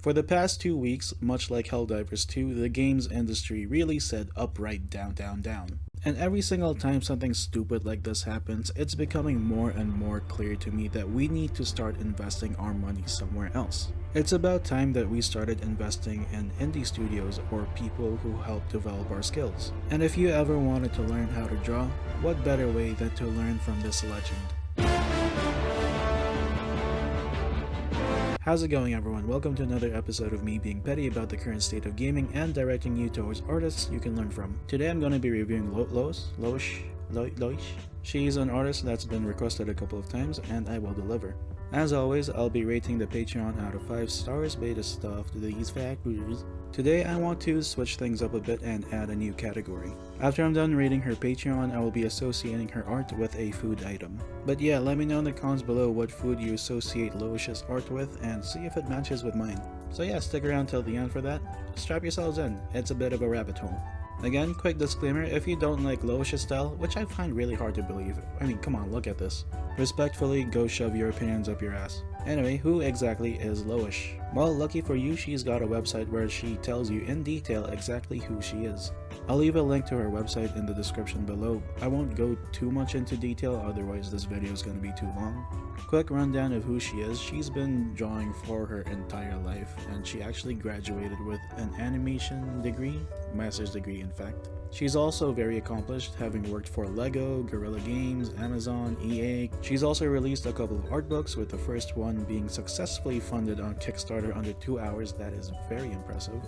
For the past 2 weeks, much like Helldivers 2, the games industry really said upright down down down. And every single time something stupid like this happens, it's becoming more and more clear to me that we need to start investing our money somewhere else. It's about time that we started investing in indie studios or people who help develop our skills. And if you ever wanted to learn how to draw, what better way than to learn from this legend? How's it going, everyone? Welcome to another episode of me being petty about the current state of gaming and directing you towards artists you can learn from. Today I'm going to be reviewing Loish. She's an artist that's been requested a couple of times and I will deliver. As always, I'll be rating the Patreon out of 5 stars based off these factors. Today I want to switch things up a bit and add a new category. After I'm done rating her Patreon, I will be associating her art with a food item. But yeah, let me know in the comments below what food you associate Loish's art with and see if it matches with mine. So yeah, stick around till the end for that. Strap yourselves in, it's a bit of a rabbit hole. Again, quick disclaimer, if you don't like Loish's style, which I find really hard to believe, I mean come on, look at this. Respectfully, go shove your opinions up your ass. Anyway, who exactly is Loish? Well, lucky for you, she's got a website where she tells you in detail exactly who she is. I'll leave a link to her website in the description below. I won't go too much into detail, otherwise this video is going to be too long. Quick rundown of who she is. She's been drawing for her entire life, and she actually graduated with an animation degree, master's degree in fact. She's also very accomplished, having worked for Lego, Guerrilla Games, Amazon, EA. She's also released a couple of art books, with the first one being successfully funded on Kickstarter under 2 hours. That is very impressive.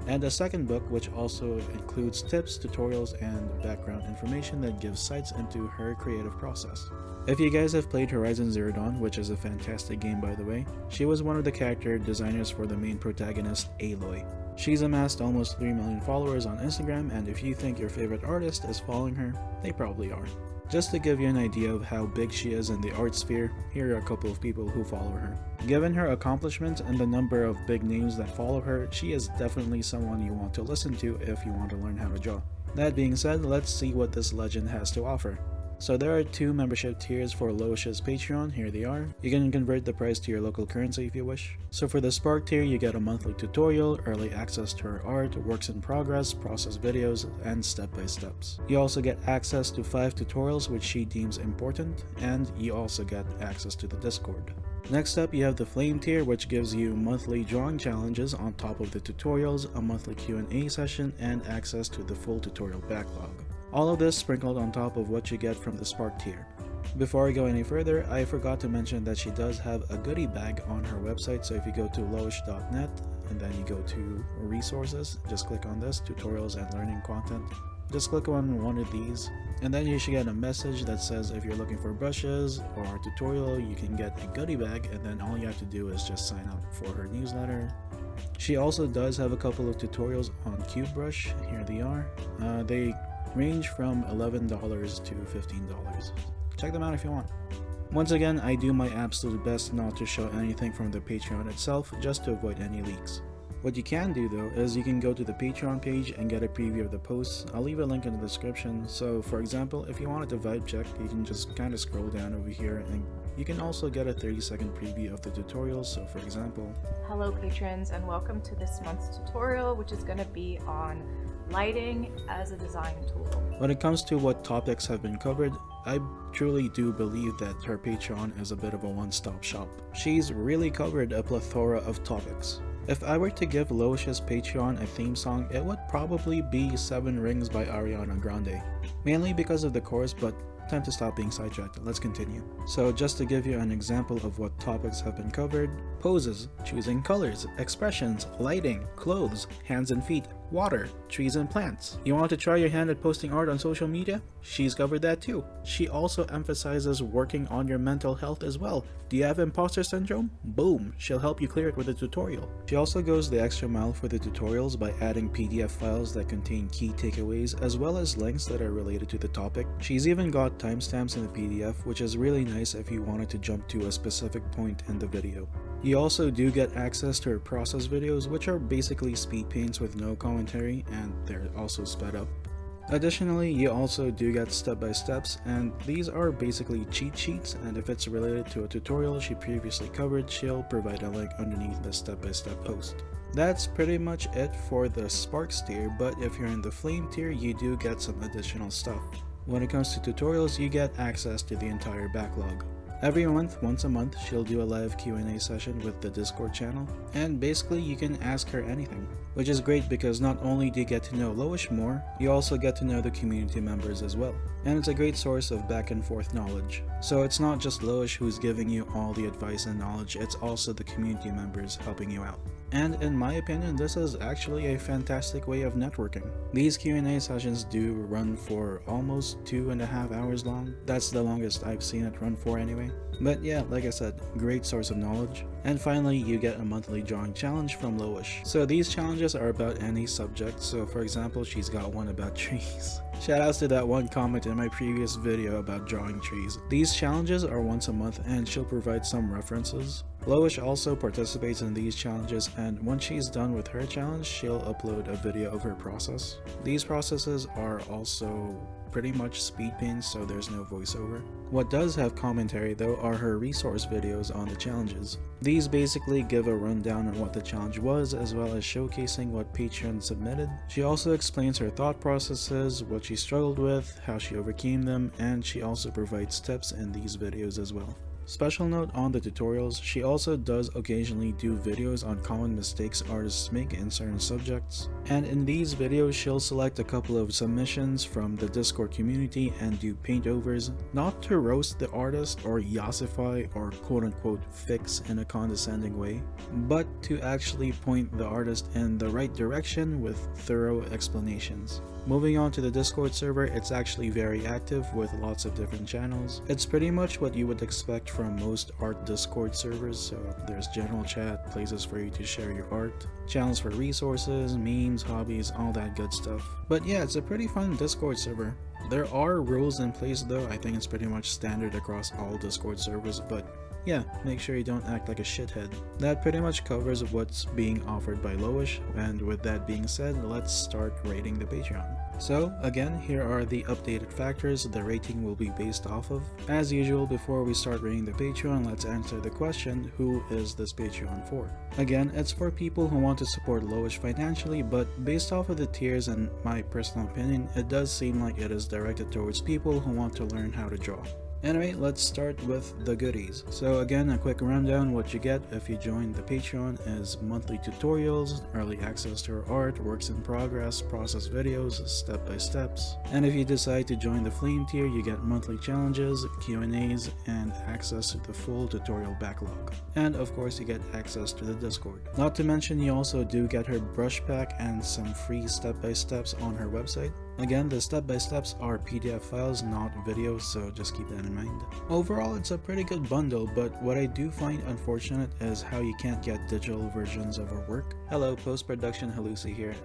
And a second book which also includes tips, tutorials, and background information that gives sights into her creative process. If you guys have played Horizon Zero Dawn, which is a fantastic game by the way, she was one of the character designers for the main protagonist, Aloy. She's amassed almost 3 million followers on Instagram, and if you think your favorite artist is following her, they probably are. Just to give you an idea of how big she is in the art sphere, here are a couple of people who follow her. Given her accomplishments and the number of big names that follow her, she is definitely someone you want to listen to if you want to learn how to draw. That being said, let's see what this legend has to offer. So there are 2 membership tiers for Loish's Patreon, here they are. You can convert the price to your local currency if you wish. So for the Spark tier, you get a monthly tutorial, early access to her art, works in progress, process videos, and step-by-steps. You also get access to 5 tutorials which she deems important, and you also get access to the Discord. Next up, you have the Flame tier, which gives you monthly drawing challenges on top of the tutorials, a monthly Q&A session, and access to the full tutorial backlog. All of this sprinkled on top of what you get from the Spark tier. Before I go any further, I forgot to mention that she does have a goodie bag on her website, so if you go to loish.net and then you go to resources, just click on this, tutorials and learning content. Just click on one of these, and then you should get a message that says if you're looking for brushes or a tutorial, you can get a goodie bag, and then all you have to do is just sign up for her newsletter. She also does have a couple of tutorials on Cube Brush, here they are. They range from $11 to $15. Check them out if you want. Once again, I do my absolute best not to show anything from the Patreon itself, just to avoid any leaks. What you can do though is you can go to the Patreon page and get a preview of the posts. I'll leave a link in the description. So for example, if you wanted to vibe check, you can just kind of scroll down over here, and you can also get a 30-second preview of the tutorials. So for example, hello patrons, and welcome to this month's tutorial, which is going to be on lighting as a design tool. When it comes to what topics have been covered, I truly do believe that her Patreon is a bit of a one-stop shop. She's really covered a plethora of topics. If I were to give Loish's Patreon a theme song, it would probably be 7 Rings by Ariana Grande. Mainly because of the chorus, but time to stop being sidetracked, let's continue. So just to give you an example of what topics have been covered: poses, choosing colors, expressions, lighting, clothes, hands and feet, water, trees and plants. You want to try your hand at posting art on social media? She's covered that too. She also emphasizes working on your mental health as well. Do you have imposter syndrome? Boom, she'll help you clear it with a tutorial. She also goes the extra mile for the tutorials by adding PDF files that contain key takeaways as well as links that are related to the topic. She's even got timestamps in the PDF, which is really nice if you wanted to jump to a specific point in the video. You also do get access to her process videos, which are basically speed paints with no commentary, and they're also sped up. Additionally, you also do get step-by-steps, and these are basically cheat sheets, and if it's related to a tutorial she previously covered, she'll provide a link underneath the step-by-step post. That's pretty much it for the Sparks tier, but if you're in the Flame tier, you do get some additional stuff. When it comes to tutorials, you get access to the entire backlog. Every month, once a month, she'll do a live Q&A session with the Discord channel, and basically you can ask her anything, which is great because not only do you get to know Loish more, you also get to know the community members as well, and it's a great source of back and forth knowledge. So it's not just Loish who's giving you all the advice and knowledge, it's also the community members helping you out. And in my opinion, this is actually a fantastic way of networking. These Q&A sessions do run for almost 2.5 hours long. That's the longest I've seen it run for anyway. But yeah, like I said, great source of knowledge. And finally, you get a monthly drawing challenge from Loish. So these challenges are about any subject. So for example, she's got one about trees. Shoutouts to that one comment in my previous video about drawing trees. These challenges are once a month and she'll provide some references. Loish also participates in these challenges, and once she's done with her challenge, she'll upload a video of her process. These processes are also pretty much speed paints, so there's no voiceover. What does have commentary though are her resource videos on the challenges. These basically give a rundown on what the challenge was, as well as showcasing what patrons submitted. She also explains her thought processes, what she struggled with, how she overcame them, and she also provides tips in these videos as well. Special note on the tutorials, she also does occasionally do videos on common mistakes artists make in certain subjects, and in these videos she'll select a couple of submissions from the Discord community and do paint overs, not to roast the artist or yassify or quote-unquote fix in a condescending way, but to actually point the artist in the right direction with thorough explanations. Moving on to the Discord server, it's actually very active with lots of different channels. It's pretty much what you would expect from most art Discord servers, so there's general chat, places for you to share your art, channels for resources, memes, hobbies, all that good stuff. But yeah, it's a pretty fun Discord server. There are rules in place though. I think it's pretty much standard across all Discord servers, but yeah, make sure you don't act like a shithead. That pretty much covers what's being offered by Loish, and with that being said, let's start rating the Patreon. So again, here are the updated factors the rating will be based off of. As usual, before we start rating the Patreon, let's answer the question, who is this Patreon for? Again, it's for people who want to support Loish financially, but based off of the tiers and my personal opinion, it does seem like it is directed towards people who want to learn how to draw. Anyway, let's start with the goodies. So again, a quick rundown. What you get if you join the Patreon is monthly tutorials, early access to our art, works in progress, process videos, step-by-steps. And if you decide to join the Flame tier, you get monthly challenges, Q&As, and access to the full tutorial backlog. And of course, you get access to the Discord. Not to mention, you also do get her brush pack and some free step-by-steps on her website. Again, the step-by-steps are PDF files, not videos, so just keep that in mind. Overall, it's a pretty good bundle, but what I do find unfortunate is how you can't get digital versions of her work. Hello, post-production Halusi here.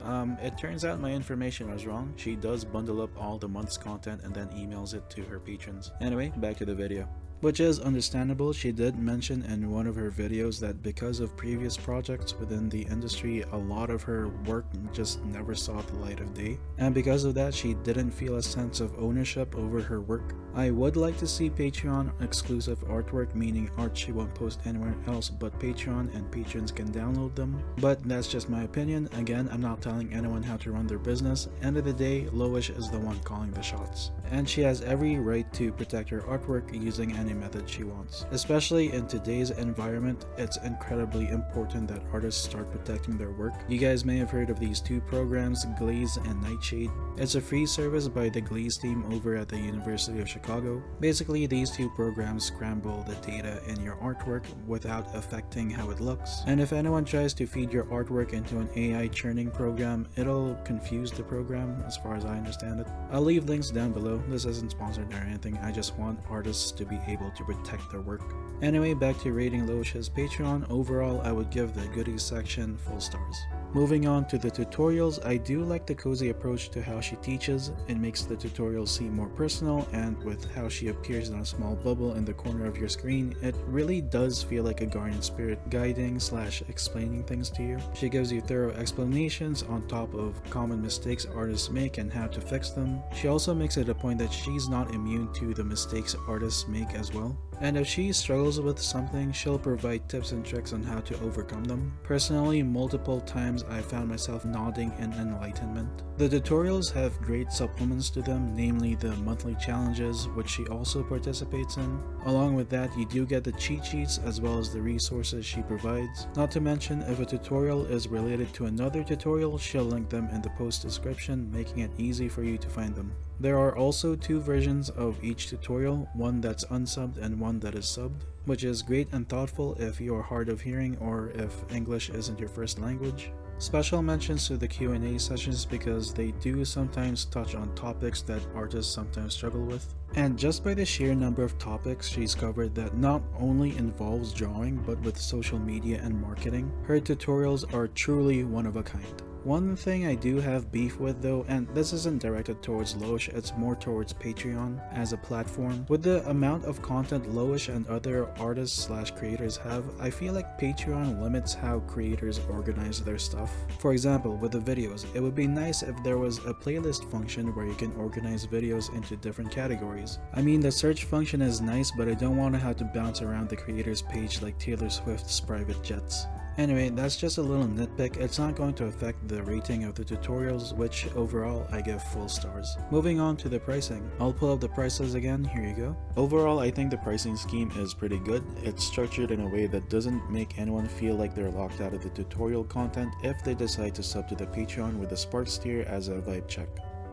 It turns out my information was wrong. She does bundle up all the month's content and then emails it to her patrons. Anyway, back to the video. Which is understandable. She did mention in one of her videos that because of previous projects within the industry, a lot of her work just never saw the light of day, and because of that she didn't feel a sense of ownership over her work. I would like to see Patreon exclusive artwork, meaning art she won't post anywhere else but Patreon and patrons can download them, but that's just my opinion. Again, I'm not telling anyone how to run their business. End of the day, Loish is the one calling the shots, and she has every right to protect her artwork using any method she wants. Especially in today's environment, it's incredibly important that artists start protecting their work. You guys may have heard of these two programs, Glaze and Nightshade. It's a free service by the Glaze team over at the University of Chicago. Basically, these two programs scramble the data in your artwork without affecting how it looks. And if anyone tries to feed your artwork into an AI churning program, it'll confuse the program as far as I understand it. I'll leave links down below. This isn't sponsored or anything. I just want artists to be able to protect their work. Anyway, back to rating Loish's Patreon. Overall, I would give the goodies section full stars. Moving on to the tutorials, I do like the cozy approach to how she teaches. It makes the tutorials seem more personal, and with how she appears in a small bubble in the corner of your screen, it really does feel like a guardian spirit guiding / explaining things to you. She gives you thorough explanations on top of common mistakes artists make and how to fix them. She also makes it a point that she's not immune to the mistakes artists make as well. And if she struggles with something, she'll provide tips and tricks on how to overcome them. Personally, multiple times I found myself nodding in enlightenment. The tutorials have great supplements to them, namely the monthly challenges, which she also participates in. Along with that, you do get the cheat sheets as well as the resources she provides. Not to mention, if a tutorial is related to another tutorial, she'll link them in the post description, making it easy for you to find them. There are also 2 versions of each tutorial, one that's unsubbed and one that is subbed, which is great and thoughtful if you are hard of hearing or if English isn't your first language. Special mentions to the Q&A sessions because they do sometimes touch on topics that artists sometimes struggle with. And just by the sheer number of topics she's covered that not only involves drawing but with social media and marketing, her tutorials are truly one of a kind. One thing I do have beef with though, and this isn't directed towards Loish, it's more towards Patreon as a platform. With the amount of content Loish and other artists / creators have, I feel like Patreon limits how creators organize their stuff. For example, with the videos, it would be nice if there was a playlist function where you can organize videos into different categories. I mean, the search function is nice, but I don't want to have to bounce around the creators page like Taylor Swift's private jets. Anyway, that's just a little nitpick. It's not going to affect the rating of the tutorials, which overall I give full stars. Moving on to the pricing. I'll pull up the prices again, here you go. Overall, I think the pricing scheme is pretty good. It's structured in a way that doesn't make anyone feel like they're locked out of the tutorial content if they decide to sub to the Patreon with the Sparks tier as a vibe check.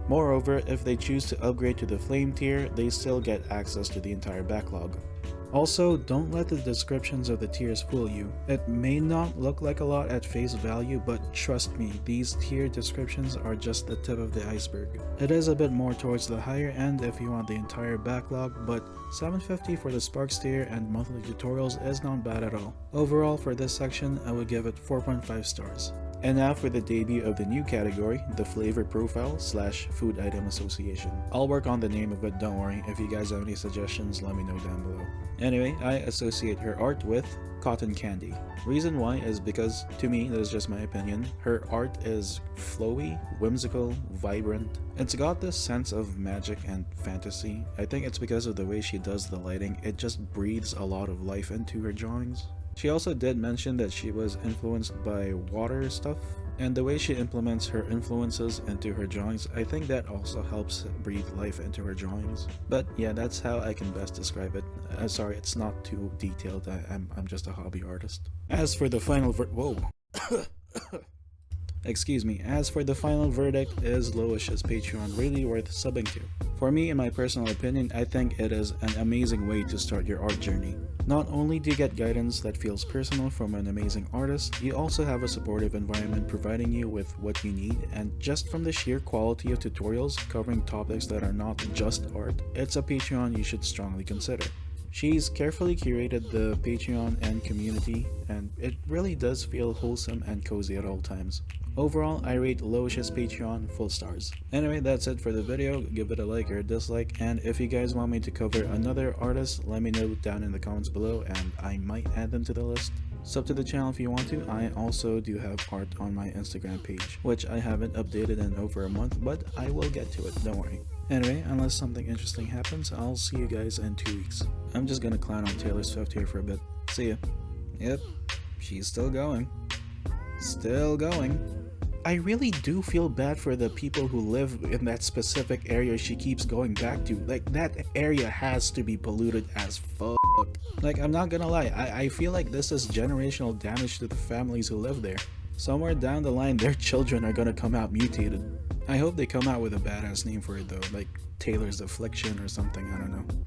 Moreover, if they choose to upgrade to the Flame tier, they still get access to the entire backlog. Also, don't let the descriptions of the tiers fool you. It may not look like a lot at face value, but trust me, these tier descriptions are just the tip of the iceberg. It is a bit more towards the higher end if you want the entire backlog, but $7.50 for the Sparks tier and monthly tutorials is not bad at all. Overall, for this section, I would give it 4.5 stars. And now for the debut of the new category, the Flavor Profile / Food Item Association. I'll work on the name of it, don't worry. If you guys have any suggestions, let me know down below. Anyway, I associate her art with cotton candy. Reason why is because, to me, that is just my opinion, her art is flowy, whimsical, vibrant. It's got this sense of magic and fantasy. I think it's because of the way she does the lighting, it just breathes a lot of life into her drawings. She also did mention that she was influenced by water stuff, and the way she implements her influences into her drawings, I think that also helps breathe life into her drawings. But yeah, that's how I can best describe it. Sorry, it's not too detailed, I'm just a hobby artist. As for the final Excuse me, as for the final verdict, is Loish's Patreon really worth subbing to? For me, in my personal opinion, I think it is an amazing way to start your art journey. Not only do you get guidance that feels personal from an amazing artist, you also have a supportive environment providing you with what you need, and just from the sheer quality of tutorials covering topics that are not just art, it's a Patreon you should strongly consider. She's carefully curated the Patreon and community, and it really does feel wholesome and cozy at all times. Overall, I rate Loish's Patreon full stars. Anyway, that's it for the video. Give it a like or a dislike, and if you guys want me to cover another artist, let me know down in the comments below and I might add them to the list. Sub to the channel if you want to. I also do have art on my Instagram page, which I haven't updated in over a month, but I will get to it, don't worry. Anyway, unless something interesting happens, I'll see you guys in 2 weeks. I'm just gonna clown on Taylor Swift here for a bit. See ya. Yep, she's still going. Still going. I really do feel bad for the people who live in that specific area she keeps going back to. Like, that area has to be polluted as fuck. Like, I'm not gonna lie, I feel like this is generational damage to the families who live there. Somewhere down the line, their children are gonna come out mutated. I hope they come out with a badass name for it though, like Taylor's Affliction or something, I don't know.